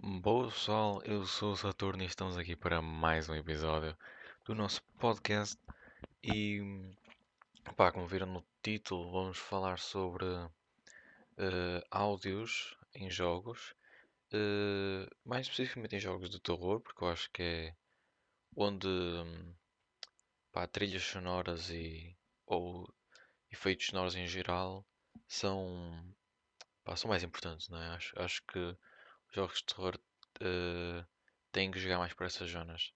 Boa pessoal, eu sou o Saturno e estamos aqui para mais um episódio do nosso podcast e como viram no título, vamos falar sobre áudios em jogos, mais especificamente em jogos de terror, porque eu acho que é onde trilhas sonoras ou efeitos sonoros em geral são, são mais importantes, não é? Acho que os jogos de terror eh, têm que jogar mais para essas zonas.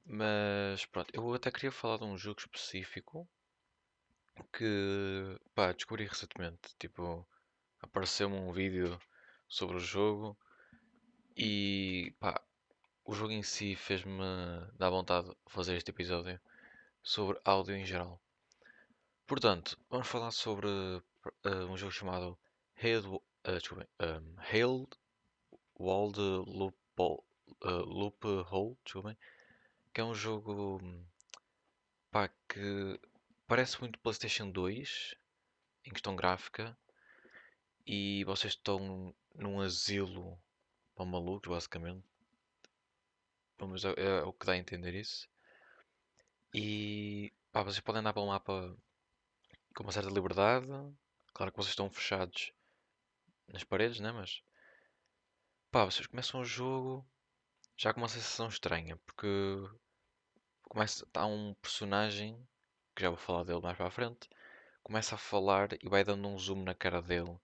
Mas pronto, eu até queria falar de um jogo específico que descobri recentemente. Tipo, apareceu-me um vídeo sobre o jogo e o jogo em si fez-me dar vontade de fazer este episódio sobre áudio em geral. Portanto, vamos falar sobre um jogo chamado desculpem, Hail Walled Loophole, desculpem, que é um jogo que parece muito PlayStation 2 em questão gráfica e vocês estão num asilo para malucos, basicamente. Vamos, é o que dá a entender isso. E vocês podem andar pelo mapa com uma certa liberdade. Claro que vocês estão fechados nas paredes, né? Mas vocês começam o jogo já com uma sensação estranha, porque há um personagem, que já vou falar dele mais para a frente, começa a falar e vai dando um zoom na cara dele.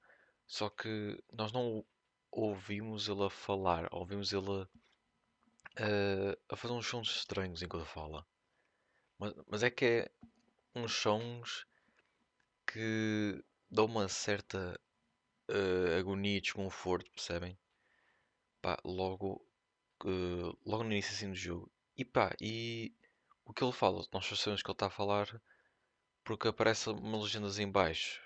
Só que nós não ouvimos ele a falar, ouvimos ele a fazer uns sons estranhos enquanto fala. Mas é que é uns sons que dão uma certa agonia e desconforto, percebem? Logo no início assim do jogo. E o que ele fala, nós só sabemos que ele está a falar porque aparece uma legendas em baixo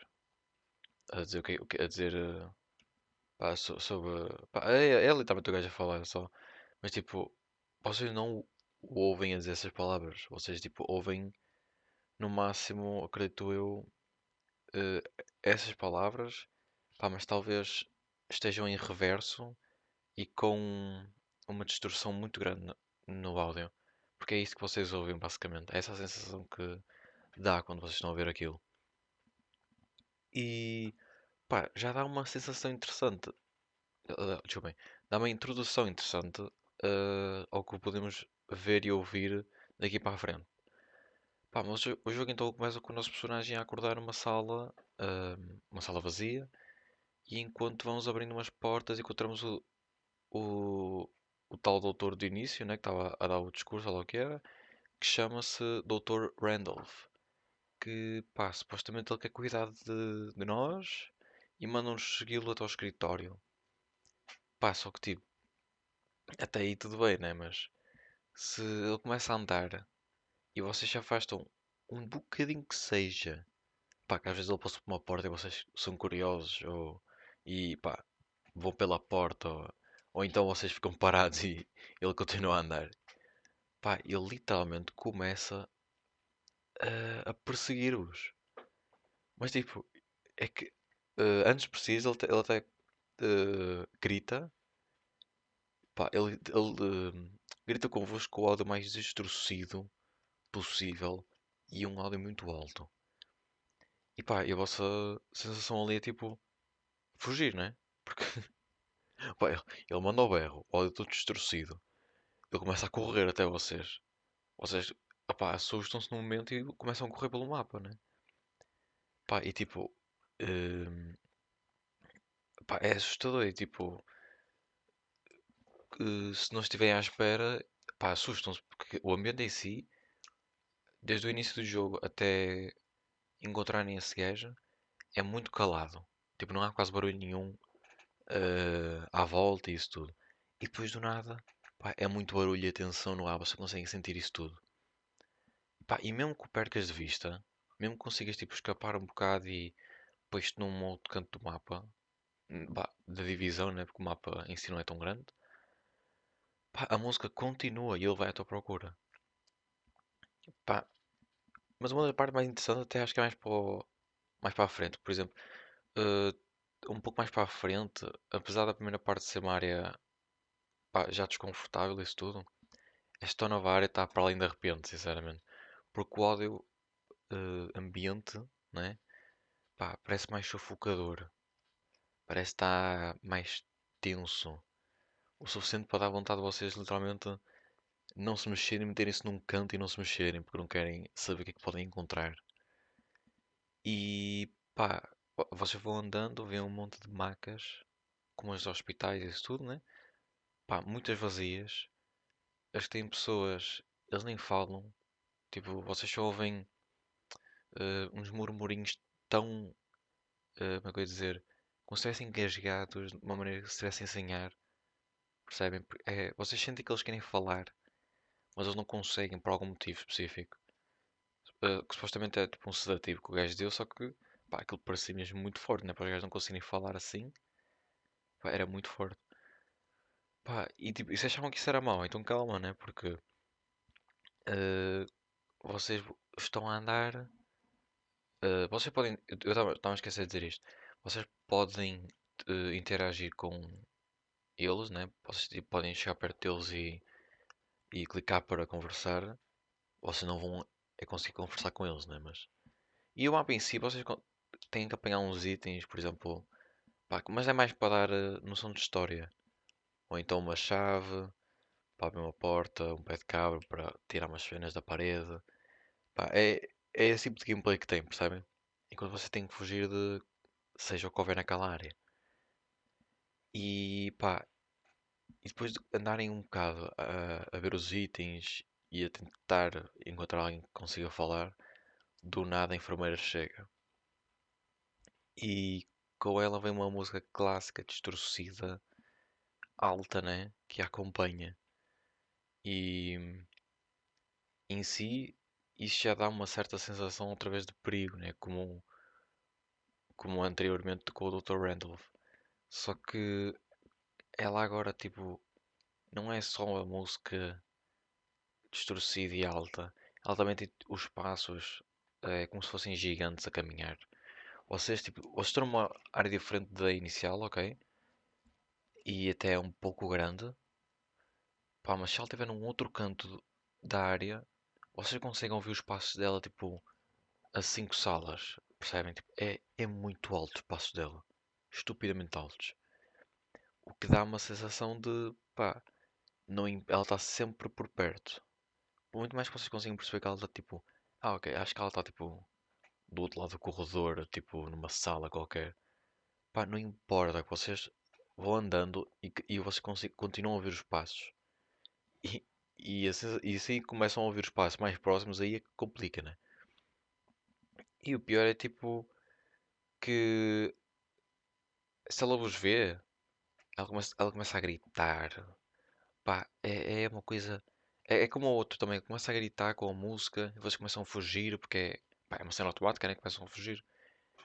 a dizer a dizer sobre. É literalmente o gajo a falar só. Mas tipo, vocês não o ouvem a dizer essas palavras. Vocês tipo, ouvem no máximo, acredito eu, eh, essas palavras, mas talvez estejam em reverso e com uma distorção muito grande no áudio. Porque é isso que vocês ouvem, basicamente. É essa a sensação que dá quando vocês estão a ver aquilo. E já dá uma sensação interessante. Desculpem, dá uma introdução interessante ao que podemos ver e ouvir daqui para a frente. Mas o jogo então começa com o nosso personagem a acordar uma sala vazia, e enquanto vamos abrindo umas portas, encontramos o, o tal doutor do início, né, que estava a dar o discurso, ou lá o que era, que chama-se Doutor Randolph, que supostamente ele quer cuidar de nós e manda-nos segui-lo até ao escritório. Só que tipo, até aí tudo bem, né, mas se ele começa a andar e vocês se afastam um bocadinho que seja, que às vezes ele passa por uma porta e vocês são curiosos, e vão pela porta, ou então vocês ficam parados e ele continua a andar. Ele literalmente começa a perseguir-vos. Mas tipo, é que antes preciso, ele até grita, ele grita convosco com o áudio mais distorcido possível e um áudio muito alto. E a vossa sensação ali é tipo fugir, né? Porque ele manda o berro, o áudio todo distorcido. Ele começa a correr até vocês. Vocês assustam-se num momento e começam a correr pelo mapa, né? E tipo, hum, é assustador. E tipo, se não estiverem à espera, assustam-se, porque o ambiente em si, desde o início do jogo até encontrarem esse gajo, é muito calado. Tipo, não há quase barulho nenhum à volta e isso tudo. E depois do nada, é muito barulho e tensão no ar, você consegue sentir isso tudo. E mesmo que o percas de vista, mesmo que consigas tipo, escapar um bocado e depois num outro canto do mapa, da divisão, né? Porque o mapa em si não é tão grande, a música continua e ele vai à tua procura. Pá, mas uma das partes mais interessantes até acho que é mais para a frente. Por exemplo, um pouco mais para a frente, apesar da primeira parte ser uma área pá, já desconfortável e isso tudo, esta nova área está para além de arrependo, sinceramente. Porque o áudio ambiente, né? Pá, parece mais sufocador. Parece que está mais tenso. O suficiente para dar vontade de vocês literalmente não se mexerem, meterem-se num canto e não se mexerem, porque não querem saber o que é que podem encontrar. E pá, vocês vão andando, vêem um monte de macas, como os hospitais e isso tudo, né? Pá, muitas vazias. As que têm pessoas, eles nem falam. Tipo, vocês só ouvem uns murmurinhos tão, como é que eu ia dizer, como se estivessem engasgados de uma maneira que se estivessem sem ar, percebem? Vocês sentem que eles querem falar, mas eles não conseguem por algum motivo específico. Que supostamente é tipo um sedativo que o gajo deu, só que pá, aquilo parecia mesmo muito forte, né? Para os gajos não conseguirem falar assim, pá, era muito forte. Pá, e tipo, e vocês achavam que isso era mau, então calma, né? Porque eh, vocês estão a andar. Vocês podem. Eu estava a esquecer de dizer isto. Vocês podem interagir com eles, né? Vocês tipo, podem chegar perto deles e clicar para conversar. Vocês não vão conseguir conversar com eles, né? E o mapa em si, vocês têm que apanhar uns itens, por exemplo. Pá, mas é mais para dar noção de história. Ou então uma chave para abrir uma porta, um pé de cabra para tirar umas cenas da parede. Pá, é esse tipo de gameplay que tem, percebem? Enquanto você tem que fugir de seja o que houver naquela área. E pá, e depois de andarem um bocado a ver os itens e a tentar encontrar alguém que consiga falar, do nada a enfermeira chega. E com ela vem uma música clássica, distorcida, alta, né? Que a acompanha. E em si, isso já dá uma certa sensação outra vez de perigo, né? Como anteriormente com o Dr. Randolph. Só que ela agora, tipo, não é só a música distorcida e alta. Ela também tem os passos como se fossem gigantes a caminhar. Vocês estão numa área diferente da inicial, ok? E até é um pouco grande. Pá, mas se ela estiver num outro canto da área, vocês conseguem ouvir os passos dela, tipo, a 5 salas. Percebem? Tipo, é muito alto os passos dela. Estupidamente altos. O que dá uma sensação de, pá, não, ela está sempre por perto. Por muito mais que vocês consigam perceber que ela está, tipo, ok, acho que ela está, tipo, do outro lado do corredor, tipo numa sala qualquer. Pá, não importa que vocês vão andando e vocês continuam a ouvir os passos. E, e assim começam a ouvir os passos mais próximos, aí é que complica, né? E o pior é tipo que se ela vos vê, ela começa a gritar. Pá, é uma coisa. É como o outro também, começa a gritar com a música e vocês começam a fugir porque pá, é uma cena automática, né? Começam a fugir.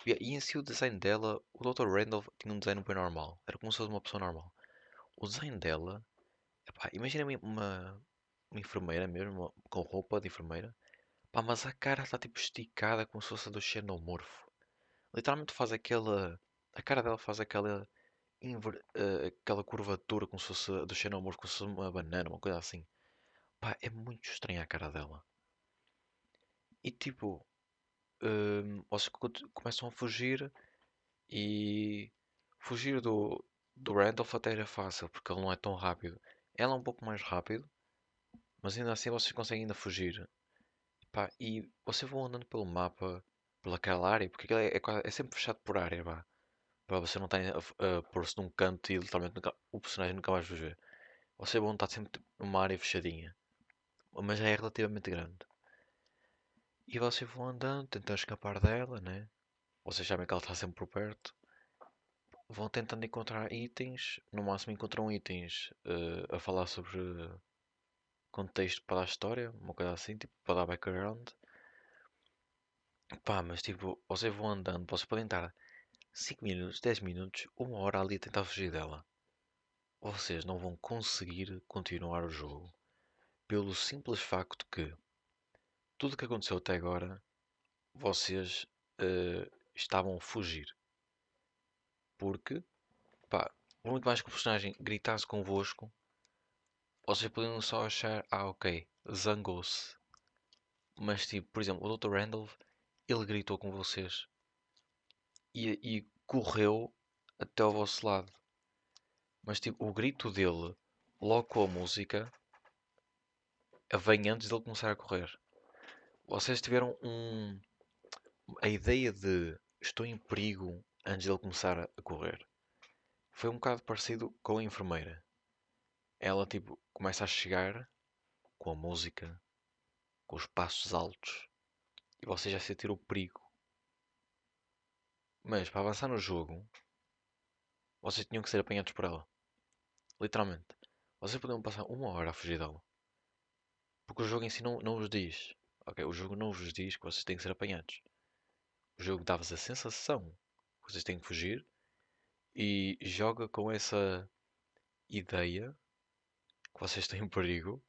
E em si o design dela, o Dr. Randolph tinha um design bem normal. Era como se fosse uma pessoa normal. O design dela, epá, imagina uma enfermeira mesmo, com roupa de enfermeira. Pá, mas a cara está tipo esticada como se fosse a do xenomorfo. Literalmente faz aquela. A cara dela faz aquela curvatura como se fosse a do xenomorfo, como se fosse uma banana, uma coisa assim. Pá, é muito estranha a cara dela. E tipo, vocês começam a fugir. E fugir do Randolph até era fácil, porque ele não é tão rápido. Ela é um pouco mais rápido, mas ainda assim vocês conseguem ainda fugir. Pá, e vocês vão andando pelo mapa, pelaquela área, porque aquilo é sempre fechado por área, vá. Para você não estar a pôr-se num canto e literalmente o personagem nunca mais vos ver. Vocês vão estar sempre numa área fechadinha, mas é relativamente grande. E vocês vão andando, tentando escapar dela, né? Vocês sabem que ela está sempre por perto. Vão tentando encontrar itens, no máximo encontram itens a falar sobre contexto para a história, uma coisa assim, tipo, para dar background. Pá, mas tipo, vocês vão andando, vocês podem estar 5 minutos, 10 minutos, uma hora ali a tentar fugir dela. Vocês não vão conseguir continuar o jogo pelo simples facto que tudo o que aconteceu até agora, vocês estavam a fugir. Porque, pá, muito mais que o personagem gritasse convosco, vocês podiam só achar, ok, zangou-se. Mas, tipo, por exemplo, o Dr. Randall, ele gritou com vocês e correu até ao vosso lado. Mas, tipo, o grito dele, logo com a música, vem antes dele começar a correr. Vocês tiveram a ideia de estou em perigo antes dele começar a correr. Foi um bocado parecido com a enfermeira. Ela, tipo, começa a chegar com a música, com os passos altos, e vocês já sentiram o perigo. Mas para avançar no jogo, vocês tinham que ser apanhados por ela. Literalmente. Vocês podiam passar uma hora a fugir dela. Porque o jogo em si não vos diz. Ok, o jogo não vos diz que vocês têm que ser apanhados. O jogo dá-vos a sensação que vocês têm que fugir e joga com essa ideia que vocês estão em perigo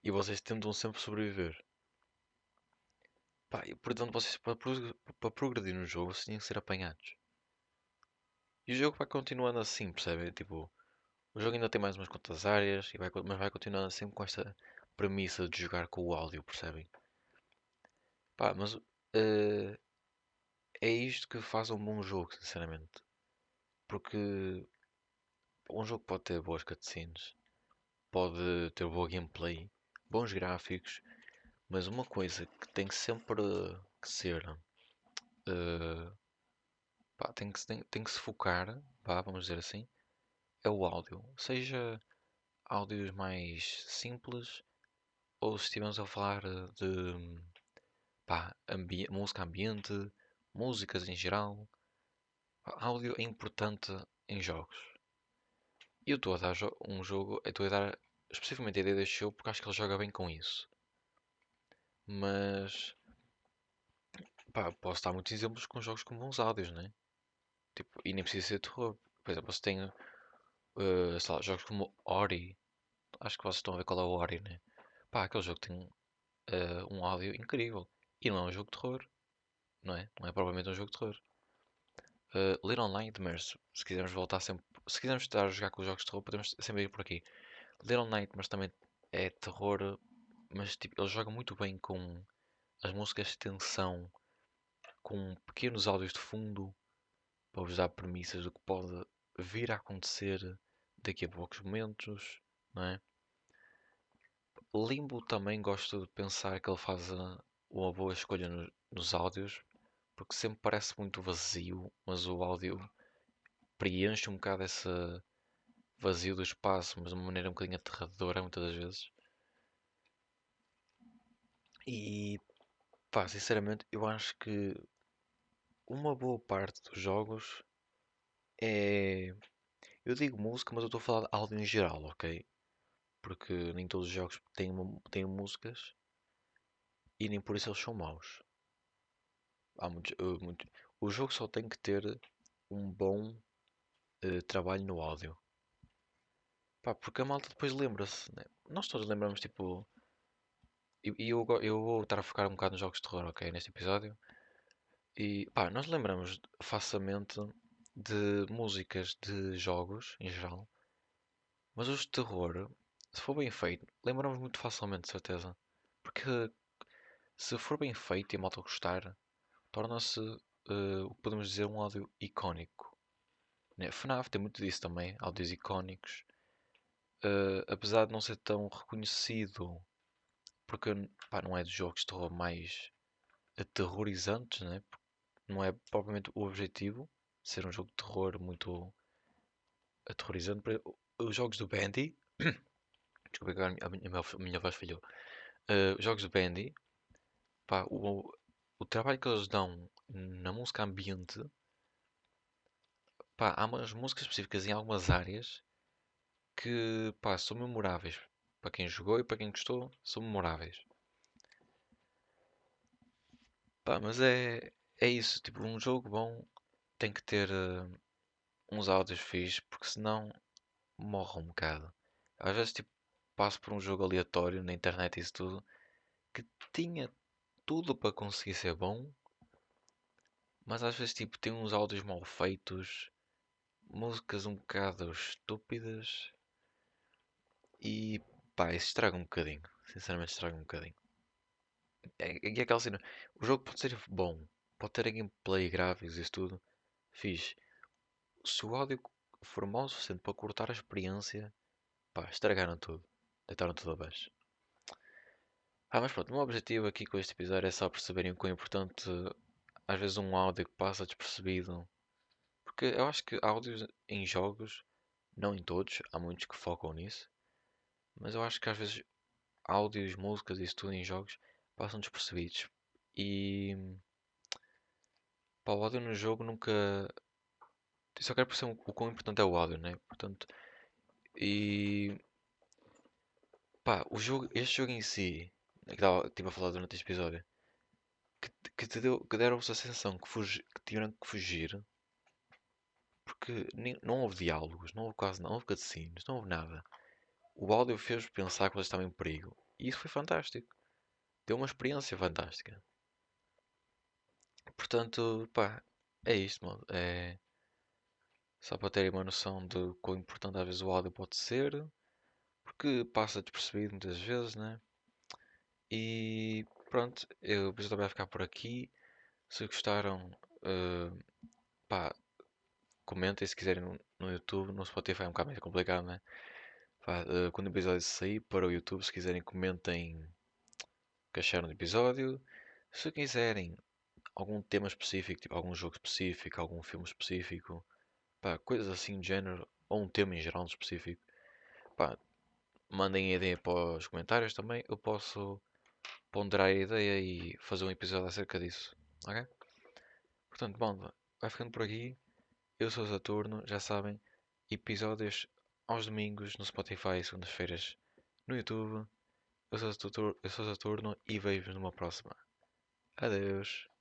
e vocês tentam sempre sobreviver. Pá, e, portanto, vocês para progredir no jogo, vocês têm que ser apanhados. E o jogo vai continuando assim, percebem? Tipo, o jogo ainda tem mais umas quantas áreas, mas vai continuando sempre com esta premissa de jogar com o áudio, percebem? Pá, mas é isto que faz um bom jogo, sinceramente. Porque um jogo pode ter boas cutscenes, pode ter boa gameplay, bons gráficos, mas uma coisa que tem sempre que ser, eh, pá, tem que se focar, pá, vamos dizer assim, é o áudio. Seja áudios mais simples, ou se estivermos a falar de pá, música ambiente, músicas em geral, pá, áudio é importante em jogos. E eu estou a dar um jogo, eu estou a dar especificamente a ideia deste jogo porque acho que ele joga bem com isso. Mas, pá, posso dar muitos exemplos com jogos com bons áudios, né? Tipo, e nem precisa ser terror. Por exemplo, você tem, sei lá, jogos como Ori. Acho que vocês estão a ver qual é o Ori, né? Pá, aquele jogo tem um áudio incrível. E não é um jogo de terror, não é? Não é propriamente um jogo de terror. Little Nightmares, se quisermos voltar sempre. Se quisermos estar a jogar com os jogos de terror, podemos sempre ir por aqui. Little Nightmares também é terror, mas tipo, ele joga muito bem com as músicas de tensão, com pequenos áudios de fundo, para vos dar premissas do que pode vir a acontecer daqui a poucos momentos, não é? Limbo também gosto de pensar que ele faz uma boa escolha nos áudios, porque sempre parece muito vazio, mas o áudio preenche um bocado esse vazio do espaço, mas de uma maneira um bocadinho aterradora muitas das vezes. E pá, sinceramente, eu acho que uma boa parte dos jogos é. Eu digo música, mas eu estou a falar de áudio em geral, ok? Porque nem todos os jogos têm músicas e nem por isso eles são maus. O jogo só tem que ter um bom trabalho no áudio. Pá, porque a malta depois lembra-se, né? Nós todos lembramos, tipo. Eu vou estar a focar um bocado nos jogos de terror, ok? Neste episódio. E pá, nós lembramos facilmente de músicas de jogos em geral, mas os de terror, se for bem feito, lembramos muito facilmente, de certeza. Porque se for bem feito e a malta gostar, torna-se o que podemos dizer um áudio icónico. Né? FNAF tem muito disso também, áudios icónicos. Apesar de não ser tão reconhecido, porque pá, não é dos jogos de terror mais aterrorizantes, né? Não é propriamente o objetivo ser um jogo de terror muito aterrorizante. Os jogos do Bandy, desculpa que a minha voz falhou. Os jogos do Bandy, pá, o trabalho que eles dão na música ambiente, pá, há umas músicas específicas em algumas áreas que, pá, são memoráveis. Para quem jogou e para quem gostou, são memoráveis. Pá, mas é isso, tipo, um jogo bom tem que ter uns áudios fixes, porque senão morre um bocado. Às vezes, tipo, passo por um jogo aleatório na internet e isso tudo, que tinha tudo para conseguir ser bom, Mas às vezes tipo tem uns áudios mal feitos, músicas um bocado estúpidas e pá, isso estraga um bocadinho. Sinceramente estraga um bocadinho. É aquela cena, o jogo pode ser bom, pode ter gameplay gráficos e isso tudo, fixe. Se o áudio for mau o suficiente para cortar a experiência, pá, estragaram tudo. Deitaram tudo abaixo. Mas pronto, o meu objetivo aqui com este episódio é só perceberem o quão importante às vezes um áudio que passa despercebido. Porque eu acho que áudios em jogos, não em todos, há muitos que focam nisso, mas eu acho que às vezes áudios, músicas e isso tudo em jogos passam despercebidos. E pá, o áudio no jogo nunca. Eu só quero perceber o quão importante é o áudio, né? Portanto, e pá, este jogo em si, que estive a falar durante este episódio, que deram-vos a sensação que tiveram que fugir, porque não houve diálogos, não houve quase não houve cutscenes, não houve nada. O áudio fez pensar que vocês estavam em perigo. E isso foi fantástico. Deu uma experiência fantástica. Portanto, pá, é isto, mano. É só para terem uma noção de quão importante às vezes o áudio pode ser, porque passa despercebido muitas vezes, né? E pronto, eu depois também vai ficar por aqui. Se gostaram, eh, pá, comentem se quiserem no YouTube. No Spotify é um bocado mais complicado, né? Pá, quando o episódio sair para o YouTube, se quiserem, comentem o que acharam do episódio. Se quiserem algum tema específico, tipo algum jogo específico, algum filme específico, pá, coisas assim de género, ou um tema em geral específico, pá, mandem a ideia para os comentários também. Eu posso ponderar a ideia e fazer um episódio acerca disso. Ok? Portanto, bom, vai ficando por aqui. Eu sou o Saturno, já sabem, episódios aos domingos no Spotify e segundas-feiras no YouTube. Eu sou o Saturno e vejo-vos numa próxima. Adeus.